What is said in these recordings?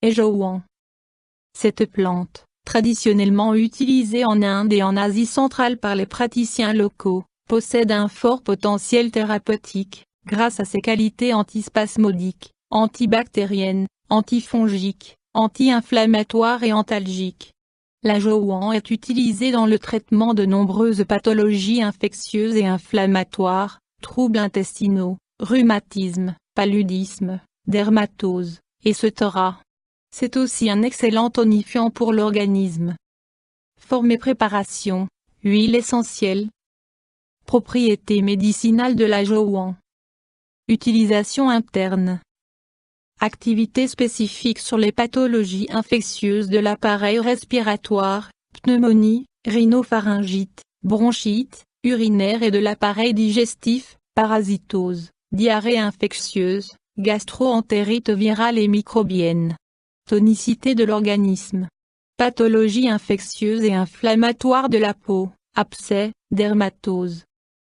Ejouan. Cette plante, traditionnellement utilisée en Inde et en Asie centrale par les praticiens locaux, possède un fort potentiel thérapeutique, grâce à ses qualités antispasmodiques, antibactériennes, antifongiques, anti-inflammatoires et antalgiques. L'Ejouan est utilisé dans le traitement de nombreuses pathologies infectieuses et inflammatoires, troubles intestinaux, rhumatisme, paludisme, dermatose, etc. C'est aussi un excellent tonifiant pour l'organisme. Forme et préparation, huile essentielle. Propriétés médicinales de l'Ejouan. Utilisation interne. Activité spécifique sur les pathologies infectieuses de l'appareil respiratoire, pneumonie, rhinopharyngite, bronchite, urinaire et de l'appareil digestif, parasitose, diarrhée infectieuse, gastro-entérite virale et microbienne. Tonicité de l'organisme. Pathologie infectieuse et inflammatoire de la peau, abcès, dermatose.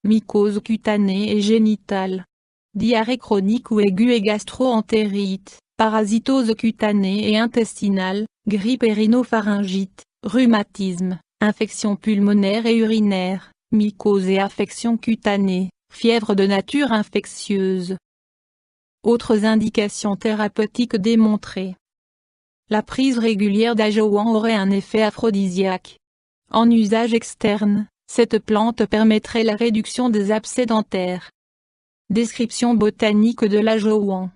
Mycose cutanée et génitale. Diarrhée chronique ou aiguë et gastro-entérite, parasitose cutanée et intestinale, grippe et rhinopharyngite, rhumatisme, infection pulmonaire et urinaire, mycose et affection cutanée, fièvre de nature infectieuse. Autres indications thérapeutiques démontrées. La prise régulière d'Ejouan aurait un effet aphrodisiaque. En usage externe, cette plante permettrait la réduction des abcès dentaires. Description botanique de l'Ejouan.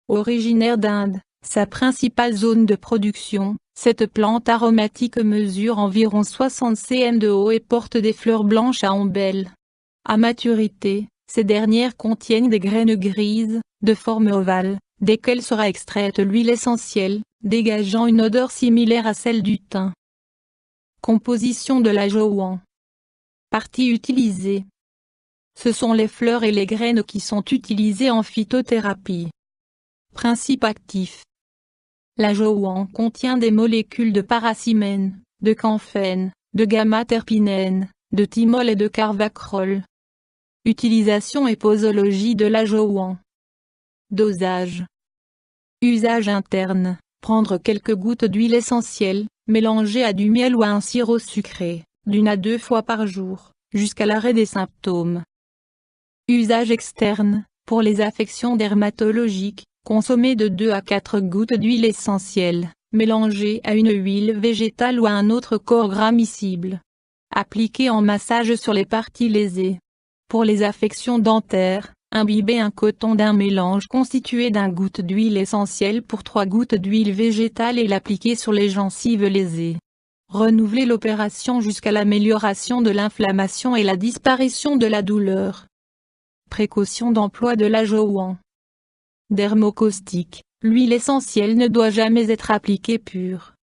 Originaire d'Inde, sa principale zone de production, cette plante aromatique mesure environ 60 cm de haut et porte des fleurs blanches à ombelles. À maturité, ces dernières contiennent des graines grises, de forme ovale, desquelles sera extraite l'huile essentielle, dégageant une odeur similaire à celle du thym. Composition de l'Ejouan. Parties utilisées. Ce sont les fleurs et les graines qui sont utilisées en phytothérapie. Principe actif. L'Ejouan contient des molécules de paracimène, de camphène, de gamma-terpinène, de thymol et de carvacrol. Utilisation et posologie de l'Ejouan. Dosage. Usage interne. Prendre quelques gouttes d'huile essentielle, mélanger à du miel ou à un sirop sucré, d'1 à 2 fois par jour, jusqu'à l'arrêt des symptômes. Usage externe, pour les affections dermatologiques, consommer de 2 à 4 gouttes d'huile essentielle, mélangée à une huile végétale ou à un autre corps gras miscible. Appliquer en massage sur les parties lésées. Pour les affections dentaires, imbiber un coton d'un mélange constitué d'1 goutte d'huile essentielle pour 3 gouttes d'huile végétale et l'appliquer sur les gencives lésées. Renouveler l'opération jusqu'à l'amélioration de l'inflammation et la disparition de la douleur. Précaution d'emploi de l'Ejouan. Dermocaustique, l'huile essentielle ne doit jamais être appliquée pure.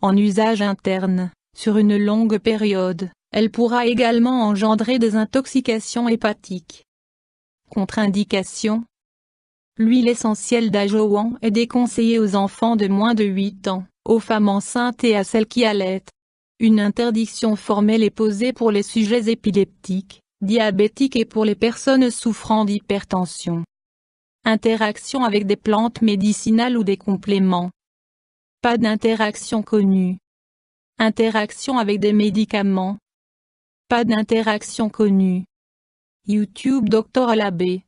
En usage interne, sur une longue période, elle pourra également engendrer des intoxications hépatiques. Contre-indication. L'huile essentielle d'Ejouan est déconseillée aux enfants de moins de 8 ans, aux femmes enceintes et à celles qui allaitent. Une interdiction formelle est posée pour les sujets épileptiques, diabétiques et pour les personnes souffrant d'hypertension. Interaction avec des plantes médicinales ou des compléments. Pas d'interaction connue. Interaction avec des médicaments. Pas d'interaction connue. YouTube Dr Alabé.